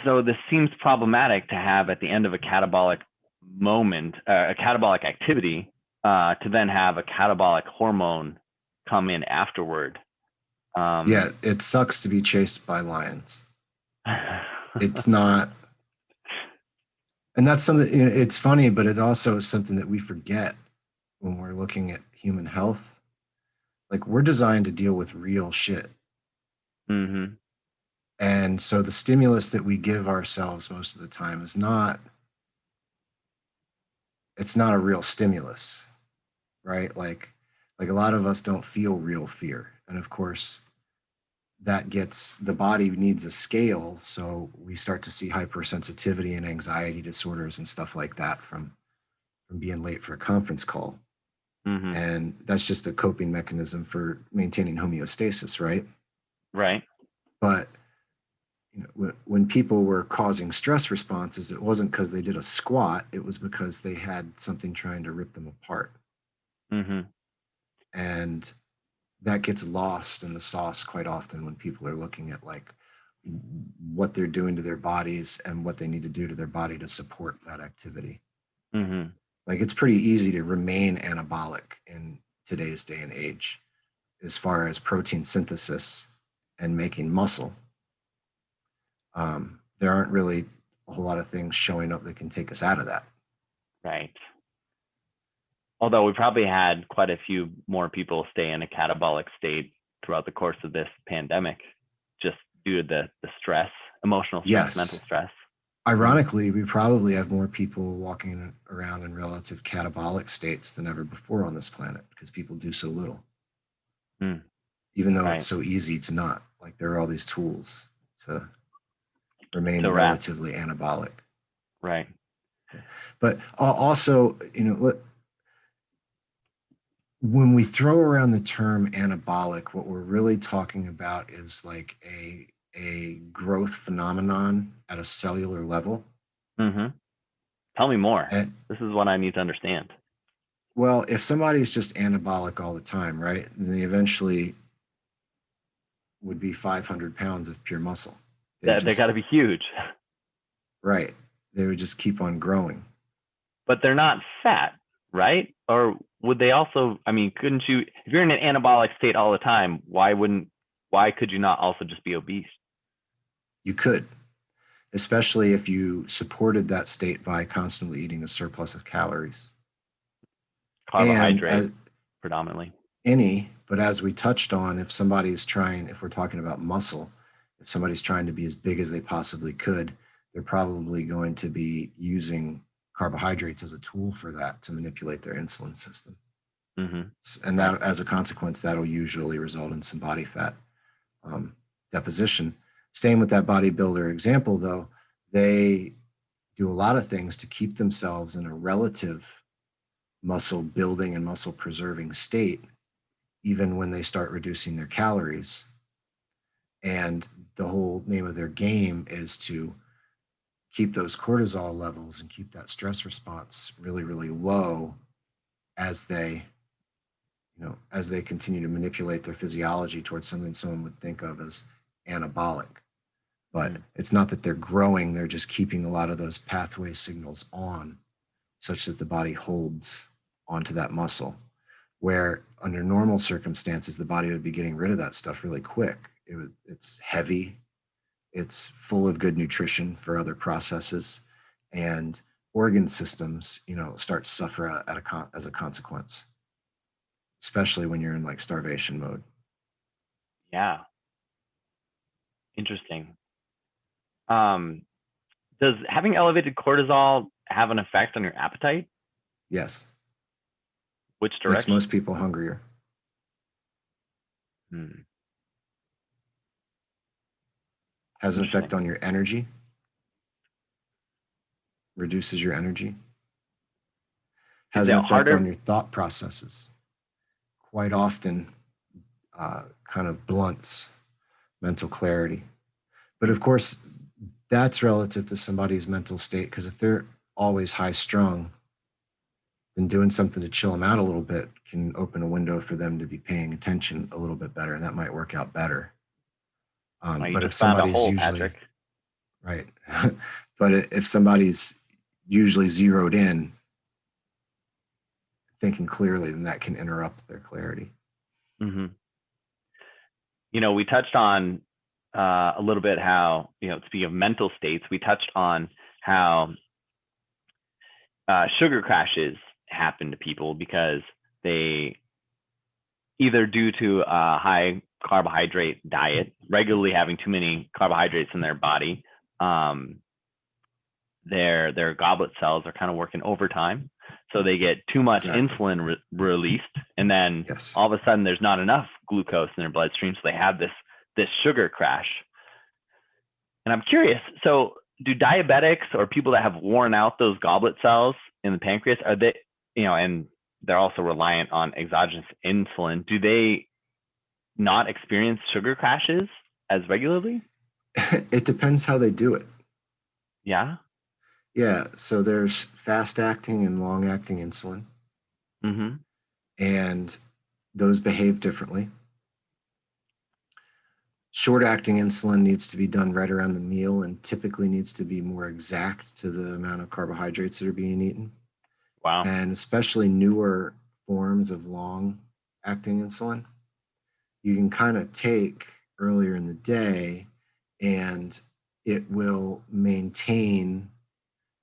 So this seems problematic to have at the end of a catabolic moment, a catabolic activity, to then have a catabolic hormone come in afterward. Yeah, it sucks to be chased by lions. It's not, and that's something, it's funny, but it also is something that we forget when we're looking at human health. Like, we're designed to deal with real shit. Mm-hmm. And so the stimulus that we give ourselves most of the time is not, it's not a real stimulus, right? Like a lot of us don't feel real fear. And of course, that gets, the body needs a scale, so we start to see hypersensitivity and anxiety disorders and stuff like that from being late for a conference call. Mm-hmm. And that's just a coping mechanism for maintaining homeostasis, right? Right. But when people were causing stress responses, it wasn't because they did a squat, it was because they had something trying to rip them apart. Mm-hmm. And that gets lost in the sauce quite often when people are looking at like what they're doing to their bodies and what they need to do to their body to support that activity. Mm-hmm. Like, it's pretty easy to remain anabolic in today's day and age as far as protein synthesis and making muscle. There aren't really a whole lot of things showing up that can take us out of that. Right. Although we probably had quite a few more people stay in a catabolic state throughout the course of this pandemic, just due to the stress, emotional stress, mental Yes. stress. Ironically, we probably have more people walking around in relative catabolic states than ever before on this planet because people do so little, Mm, even though it's right. so easy to not. Like, there are all these tools to remain To rest. relatively anabolic. Right. But also, when we throw around the term anabolic, what we're really talking about is like a growth phenomenon at a cellular level. Mm-hmm. Tell me more. And This is what I need to understand. well, if somebody is just anabolic all the time, right, then they eventually would be 500 pounds of pure muscle. They They got just, to be huge, right, they would just keep on growing. but they're not fat, right? Or would they also? I mean, couldn't you? If you're in an anabolic state all the time, why wouldn't? Why could you not also just be obese? You could, especially if you supported that state by constantly eating a surplus of calories. And Carbohydrate, predominantly. but as we touched on, if somebody's trying, if we're talking about muscle, if somebody's trying to be as big as they possibly could, they're probably going to be using carbohydrates as a tool for that to manipulate their insulin system. Mm-hmm. And Right. that, as a consequence, that'll usually result in some body fat um, deposition. Staying with that bodybuilder example, though, they do a lot of things to keep themselves in a relative muscle building and muscle preserving state, even when they start reducing their calories. And the whole name of their game is to keep those cortisol levels and keep that stress response really, really low as they, as they continue to manipulate their physiology towards something someone would think of as anabolic. But Mm. it's not that they're growing, they're just keeping a lot of those pathway signals on such that the body holds onto that muscle. Where under normal circumstances, the body would be getting rid of that stuff really quick. It's heavy, it's full of good nutrition for other processes, and organ systems, start to suffer as a consequence, especially when you're in like starvation mode. Yeah. Interesting. Um, does having elevated cortisol have an effect on your appetite? Yes, Which makes direction? most people hungrier. Hmm. Has an effect Interesting. on your energy, reduces your energy, Is has it an effect on harder? your thought processes. Quite often, kind of blunts mental clarity. But of Hmm. course, that's relative to somebody's mental state, because if they're always high strung, then doing something to chill them out a little bit can open a window for them to be paying attention a little bit better, and that might work out better. Oh, you But if just found a somebody's hole, usually, Patrick. right. But if somebody's usually zeroed in, thinking clearly, then that can interrupt their clarity. Mm-hmm. We touched on a little bit how, speaking of mental states, we touched on how sugar crashes happen to people because they either due to a high carbohydrate diet, regularly having too many carbohydrates in their body, their goblet cells are kind of working overtime, so they get too much Exactly. insulin released, and then Yes. all of a sudden there's not enough glucose in their bloodstream, so they have this sugar crash. And I'm curious, so do diabetics or people that have worn out those goblet cells in the pancreas, are they, and they're also reliant on exogenous insulin, do they not experience sugar crashes as regularly? It depends how they do it. Yeah. Yeah. So there's fast acting and long acting insulin, Mm-hmm. and those behave differently. Short acting insulin needs to be done right around the meal and typically needs to be more exact to the amount of carbohydrates that are being eaten. Wow. And especially newer forms of long acting insulin, you can kind of take earlier in the day and it will maintain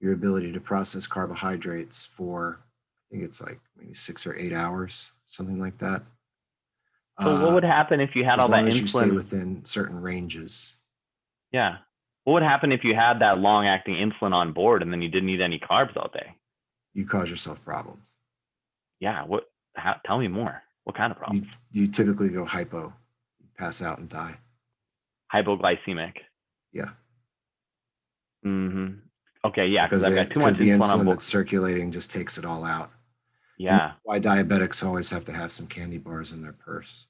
your ability to process carbohydrates for, I think it's like maybe 6 or 8 hours, something like that. So what Uh, would happen if you had as all that long as you stay insulin? within certain ranges. Yeah. What would happen if you had that long acting insulin on board and then you didn't eat any carbs all day? You cause yourself problems. Yeah. Tell me more. What kind of You problems? you typically go hypo, pass out and die. Hypoglycemic. Yeah, Mm-hmm. Okay. Yeah. Because because I've they got too much because the insulin on insulin board. that's circulating just takes it all out. And that's Yeah. why diabetics always have to have some candy bars in their purse.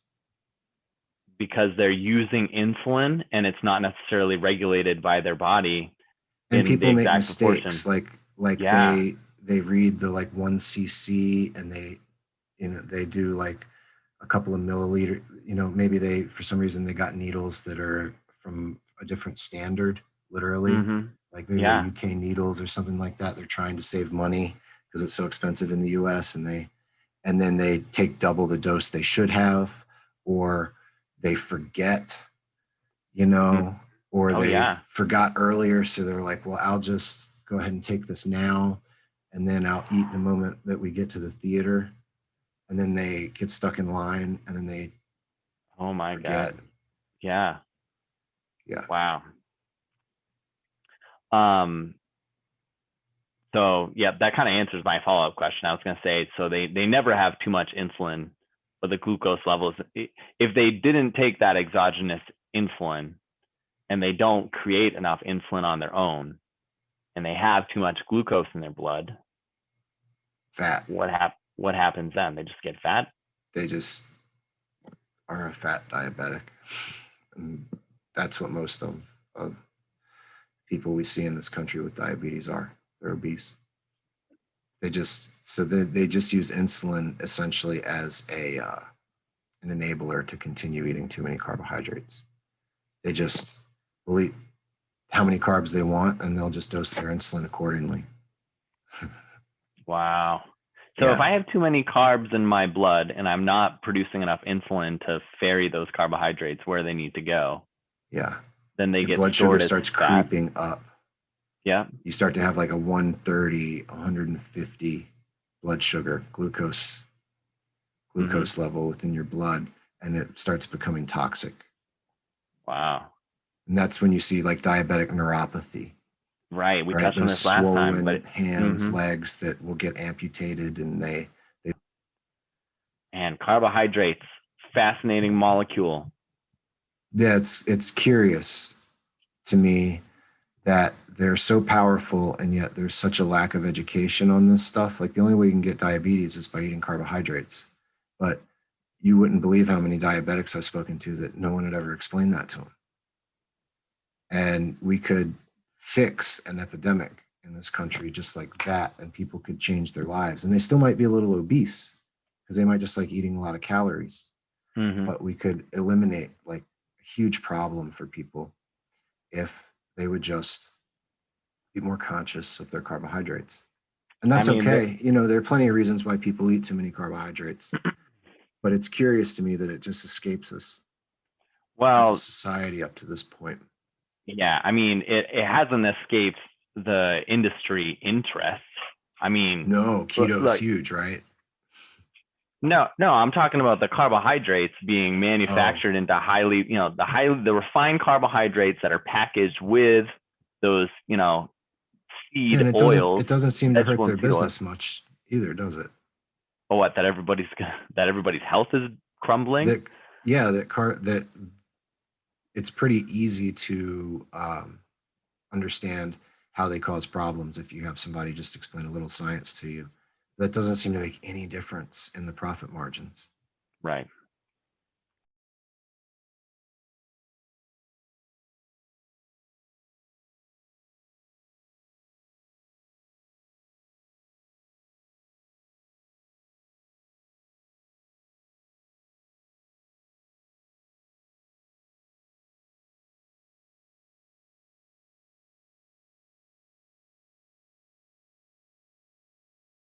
Because they're using insulin and it's not necessarily regulated by their body And in the people make exact proportion. mistakes, like Yeah. they read the like 1 cc and they do like a couple of milliliter. Maybe they for some reason they got needles that are from a different standard, literally. Mm-hmm. Like maybe they're Yeah. UK needles or something like that. They're trying to save money because it's so expensive in the US, and then they take double the dose they should have, or they forget, you Mm-hmm. know, or Oh they yeah. forgot earlier. So they're like, well, I'll just go ahead and take this now, and then I'll eat the moment that we get to the theater. And then they get stuck in line and then they Oh my forget. God. Yeah. Yeah. Wow. Um, so yeah, that kind of answers my follow-up question. I was going to say, so they never have too much insulin, but the glucose levels, if they didn't take that exogenous insulin and they don't create enough insulin on their own and they have too much glucose in their blood, Fat. what happens then? They just get fat? They just are a fat diabetic. And that's what most of people we see in this country with diabetes are. They're obese. They just use insulin essentially as an enabler to continue eating too many carbohydrates. They just will eat how many carbs they want and they'll just dose their insulin accordingly. Wow. So if Yeah. I have too many carbs in my blood and I'm not producing enough insulin to ferry those carbohydrates where they need to go, Yeah. then they Your get blood sugar stored as starts fat. creeping up. Yeah. You start to have like a 130, 150 blood sugar, Mm-hmm. glucose level within your blood, and it starts becoming toxic. Wow. And that's when you see like diabetic neuropathy, Right. We right? touched on Those this last time, but swollen hands, mm-hmm. legs that will get amputated, and they And carbohydrates, fascinating molecule. yeah, it's curious to me that they're so powerful and yet there's such a lack of education on this stuff. Like the only way you can get diabetes is by eating carbohydrates. But you wouldn't believe how many diabetics I've spoken to that no one had ever explained that to them. And we could fix an epidemic in this country just like that, and people could change their lives. And they still might be a little obese because they might just like eating a lot of calories. Mm-hmm. But we could eliminate like a huge problem for people if They would just be more conscious of their carbohydrates. And that's I mean, okay. You know, there are plenty of reasons why people eat too many carbohydrates, but it's curious to me that it just escapes us as a well, society up to this point. yeah, I mean, it hasn't escaped the industry interests. I mean, No, keto's like, huge, right? no, I'm talking about the carbohydrates being Oh, manufactured into highly, the refined carbohydrates that are packaged with those, seed and oils, it doesn't seem to hurt vegetable and their seed oils. business much either, does it? But what, that everybody's health is crumbling? That yeah, that it's pretty easy to understand how they cause problems if you have somebody just explain a little science to you. That doesn't seem to make any difference in the profit margins. Right.